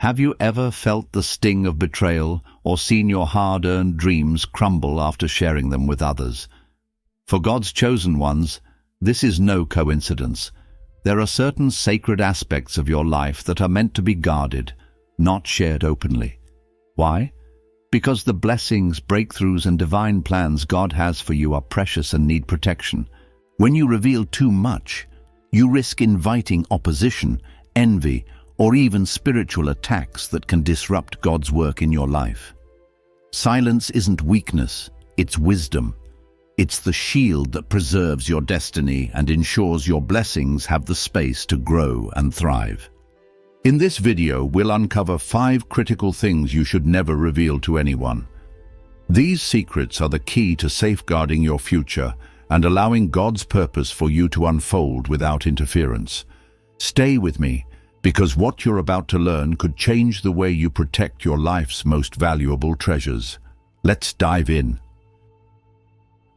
Have you ever felt the sting of betrayal or seen your hard-earned dreams crumble after sharing them with others? For God's chosen ones, this is no coincidence. There are certain sacred aspects of your life that are meant to be guarded, not shared openly. Why? Because the blessings, breakthroughs, and divine plans God has for you are precious and need protection. When you reveal too much, you risk inviting opposition, envy, or even spiritual attacks that can disrupt God's work in your life. Silence isn't weakness, it's wisdom. It's the shield that preserves your destiny and ensures your blessings have the space to grow and thrive. In this video, we'll uncover 5 critical things you should never reveal to anyone. These secrets are the key to safeguarding your future and allowing God's purpose for you to unfold without interference. Stay with me, because what you're about to learn could change the way you protect your life's most valuable treasures. Let's dive in.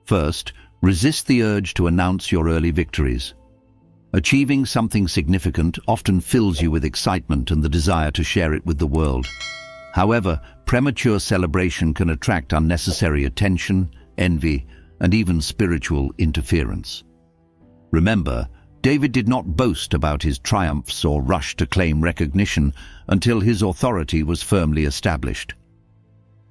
First, resist the urge to announce your early victories. Achieving something significant often fills you with excitement and the desire to share it with the world. However, premature celebration can attract unnecessary attention, envy, and even spiritual interference. Remember, David did not boast about his triumphs or rush to claim recognition until his authority was firmly established.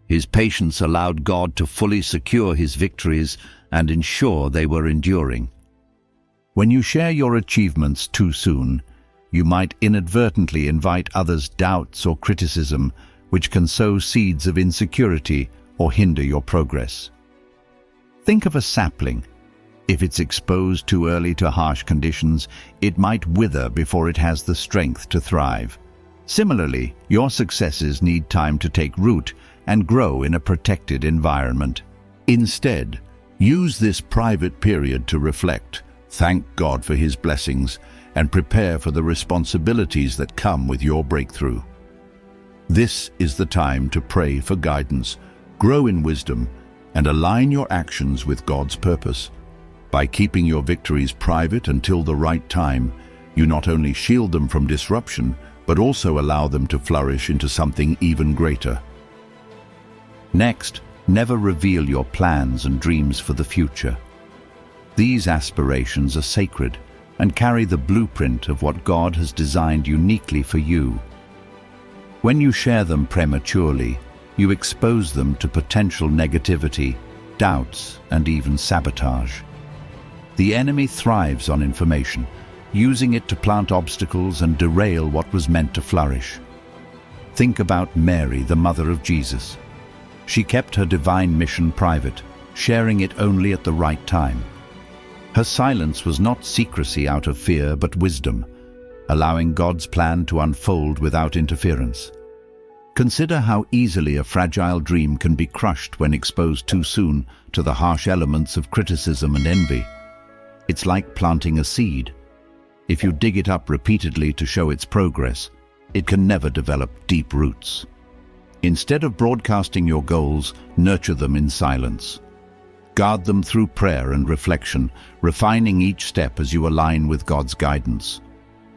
His patience allowed God to fully secure his victories and ensure they were enduring. When you share your achievements too soon, you might inadvertently invite others' doubts or criticism, which can sow seeds of insecurity or hinder your progress. Think of a sapling. If it's exposed too early to harsh conditions, it might wither before it has the strength to thrive. Similarly, your successes need time to take root and grow in a protected environment. Instead, use this private period to reflect, thank God for His blessings, and prepare for the responsibilities that come with your breakthrough. This is the time to pray for guidance, grow in wisdom, and align your actions with God's purpose. By keeping your victories private until the right time, you not only shield them from disruption, but also allow them to flourish into something even greater. Next, never reveal your plans and dreams for the future. These aspirations are sacred and carry the blueprint of what God has designed uniquely for you. When you share them prematurely, you expose them to potential negativity, doubts, and even sabotage. The enemy thrives on information, using it to plant obstacles and derail what was meant to flourish. Think about Mary, the mother of Jesus. She kept her divine mission private, sharing it only at the right time. Her silence was not secrecy out of fear, but wisdom, allowing God's plan to unfold without interference. Consider how easily a fragile dream can be crushed when exposed too soon to the harsh elements of criticism and envy. It's like planting a seed. If you dig it up repeatedly to show its progress, it can never develop deep roots. Instead of broadcasting your goals, nurture them in silence. Guard them through prayer and reflection, refining each step as you align with God's guidance.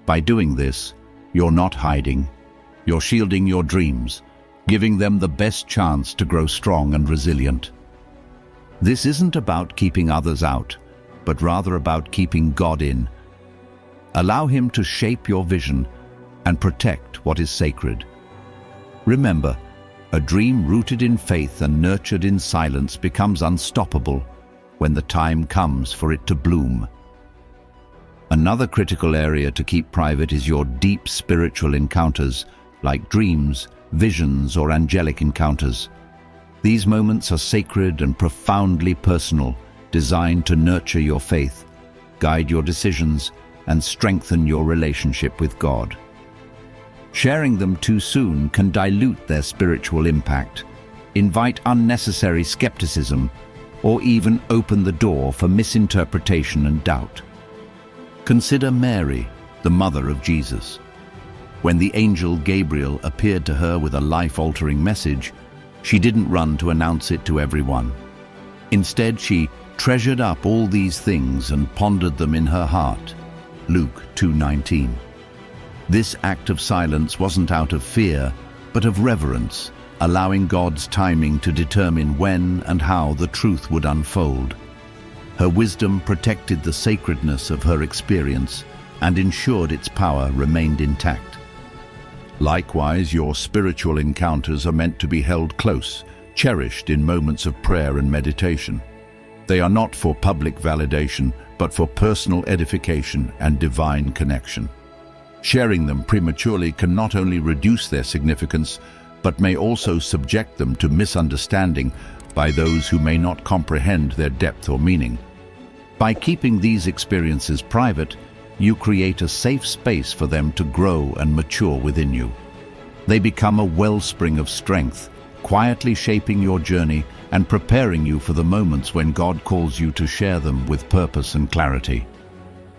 By doing this, you're not hiding. You're shielding your dreams, giving them the best chance to grow strong and resilient. This isn't about keeping others out, but rather about keeping God in. Allow Him to shape your vision and protect what is sacred. Remember, a dream rooted in faith and nurtured in silence becomes unstoppable when the time comes for it to bloom. Another critical area to keep private is your deep spiritual encounters, like dreams, visions, or angelic encounters. These moments are sacred and profoundly personal, designed to nurture your faith, guide your decisions, and strengthen your relationship with God. Sharing them too soon can dilute their spiritual impact, invite unnecessary skepticism, or even open the door for misinterpretation and doubt. Consider Mary, the mother of Jesus. When the angel Gabriel appeared to her with a life-altering message, she didn't run to announce it to everyone. Instead, she treasured up all these things and pondered them in her heart. Luke 2:19. This act of silence wasn't out of fear, but of reverence, allowing God's timing to determine when and how the truth would unfold. Her wisdom protected the sacredness of her experience and ensured its power remained intact. Likewise, your spiritual encounters are meant to be held close, cherished in moments of prayer and meditation. They are not for public validation, but for personal edification and divine connection. Sharing them prematurely can not only reduce their significance, but may also subject them to misunderstanding by those who may not comprehend their depth or meaning. By keeping these experiences private, you create a safe space for them to grow and mature within you. They become a wellspring of strength, quietly shaping your journey and preparing you for the moments when God calls you to share them with purpose and clarity.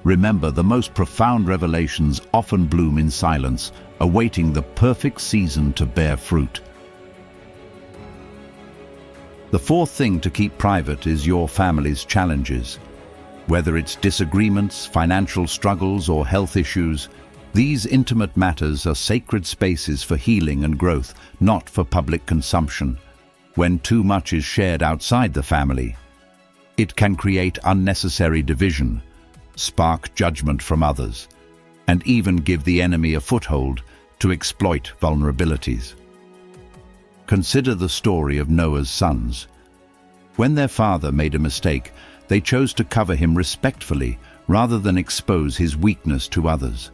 Remember, the most profound revelations often bloom in silence, awaiting the perfect season to bear fruit. The fourth thing to keep private is your family's challenges. Whether it's disagreements, financial struggles, or health issues, these intimate matters are sacred spaces for healing and growth, not for public consumption. When too much is shared outside the family, it can create unnecessary division, spark judgment from others, and even give the enemy a foothold to exploit vulnerabilities. Consider the story of Noah's sons. When their father made a mistake, they chose to cover him respectfully rather than expose his weakness to others.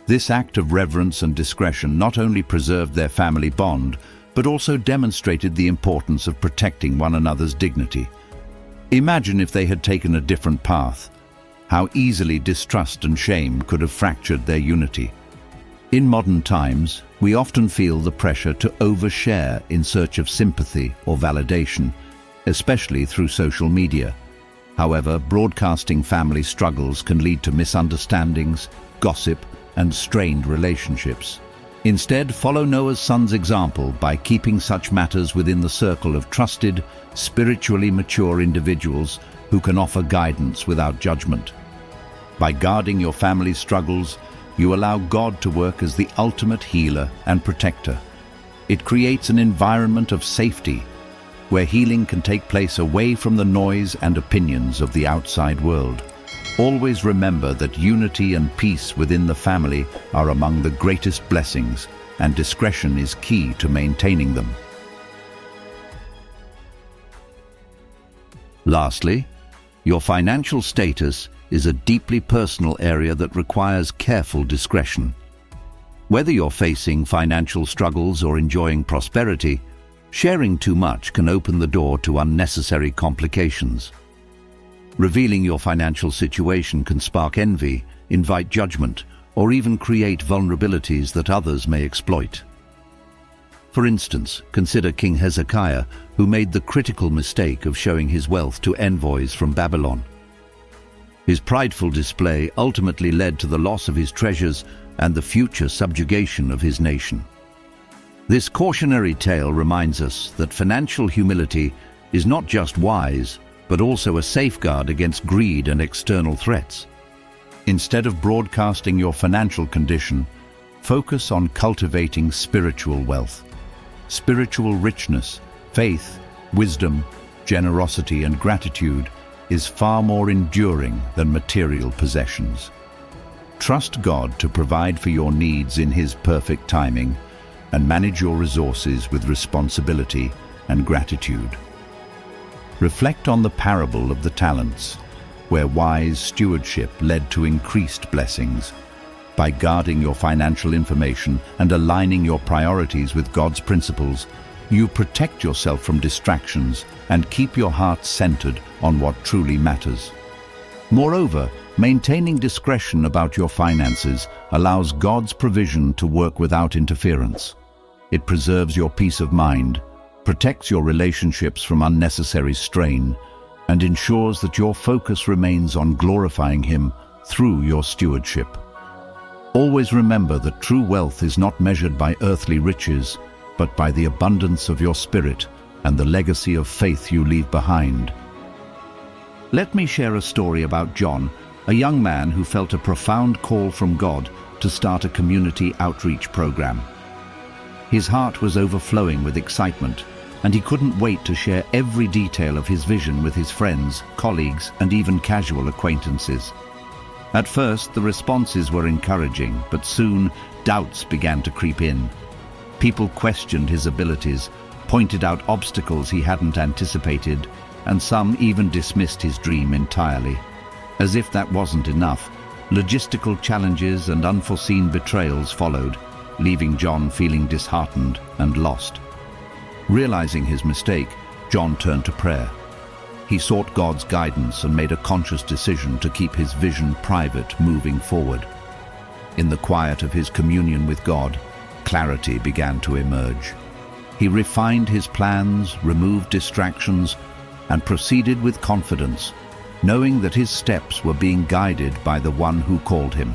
This act of reverence and discretion not only preserved their family bond, but also demonstrated the importance of protecting one another's dignity. Imagine if they had taken a different path, how easily distrust and shame could have fractured their unity. In modern times, we often feel the pressure to overshare in search of sympathy or validation, especially through social media. However, broadcasting family struggles can lead to misunderstandings, gossip, and strained relationships. Instead, follow Noah's sons' example by keeping such matters within the circle of trusted, spiritually mature individuals who can offer guidance without judgment. By guarding your family's struggles, you allow God to work as the ultimate healer and protector. It creates an environment of safety, where healing can take place away from the noise and opinions of the outside world. Always remember that unity and peace within the family are among the greatest blessings, and discretion is key to maintaining them. Lastly, your financial status is a deeply personal area that requires careful discretion. Whether you're facing financial struggles or enjoying prosperity, sharing too much can open the door to unnecessary complications. Revealing your financial situation can spark envy, invite judgment, or even create vulnerabilities that others may exploit. For instance, consider King Hezekiah, who made the critical mistake of showing his wealth to envoys from Babylon. His prideful display ultimately led to the loss of his treasures and the future subjugation of his nation. This cautionary tale reminds us that financial humility is not just wise, but also a safeguard against greed and external threats. Instead of broadcasting your financial condition, focus on cultivating spiritual wealth. Spiritual richness, faith, wisdom, generosity, and gratitude is far more enduring than material possessions. Trust God to provide for your needs in His perfect timing, and manage your resources with responsibility and gratitude. Reflect on the parable of the talents, where wise stewardship led to increased blessings. By guarding your financial information and aligning your priorities with God's principles, you protect yourself from distractions and keep your heart centered on what truly matters. Moreover, maintaining discretion about your finances allows God's provision to work without interference. It preserves your peace of mind, protects your relationships from unnecessary strain, and ensures that your focus remains on glorifying Him through your stewardship. Always remember that true wealth is not measured by earthly riches, but by the abundance of your spirit and the legacy of faith you leave behind. Let me share a story about John, a young man who felt a profound call from God to start a community outreach program. His heart was overflowing with excitement, and he couldn't wait to share every detail of his vision with his friends, colleagues, and even casual acquaintances. At first, the responses were encouraging, but soon doubts began to creep in. People questioned his abilities, pointed out obstacles he hadn't anticipated, and some even dismissed his dream entirely. As if that wasn't enough, logistical challenges and unforeseen betrayals followed, leaving John feeling disheartened and lost. Realizing his mistake, John turned to prayer. He sought God's guidance and made a conscious decision to keep his vision private moving forward. In the quiet of his communion with God, clarity began to emerge. He refined his plans, removed distractions, and proceeded with confidence, knowing that his steps were being guided by the one who called him.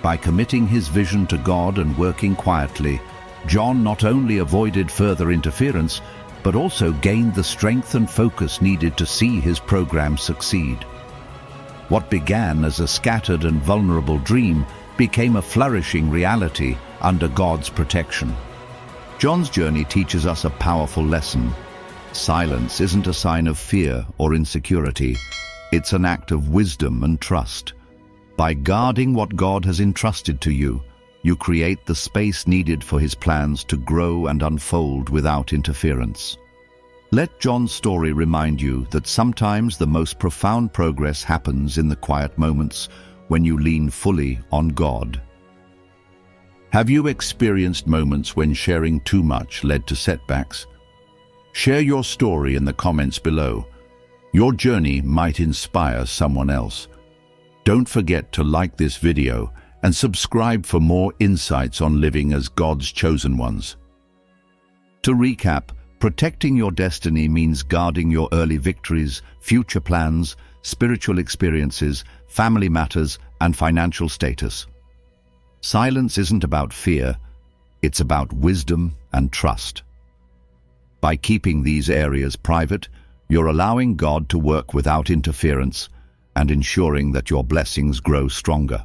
By committing his vision to God and working quietly, John not only avoided further interference, but also gained the strength and focus needed to see his program succeed. What began as a scattered and vulnerable dream became a flourishing reality under God's protection. John's journey teaches us a powerful lesson. Silence isn't a sign of fear or insecurity. It's an act of wisdom and trust. By guarding what God has entrusted to you, you create the space needed for his plans to grow and unfold without interference. Let John's story remind you that sometimes the most profound progress happens in the quiet moments when you lean fully on God. Have you experienced moments when sharing too much led to setbacks? Share your story in the comments below. Your journey might inspire someone else. Don't forget to like this video and subscribe for more insights on living as God's chosen ones. To recap, protecting your destiny means guarding your early victories, future plans, spiritual experiences, family matters, and financial status. Silence isn't about fear, it's about wisdom and trust. By keeping these areas private, you're allowing God to work without interference and ensuring that your blessings grow stronger.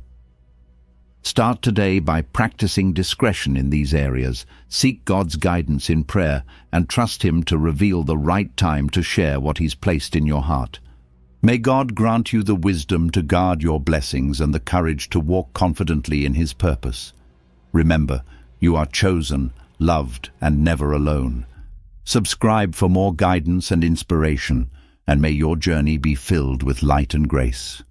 Start today by practicing discretion in these areas. Seek God's guidance in prayer and trust Him to reveal the right time to share what He's placed in your heart. May God grant you the wisdom to guard your blessings and the courage to walk confidently in His purpose. Remember, you are chosen, loved, and never alone. Subscribe for more guidance and inspiration, and may your journey be filled with light and grace.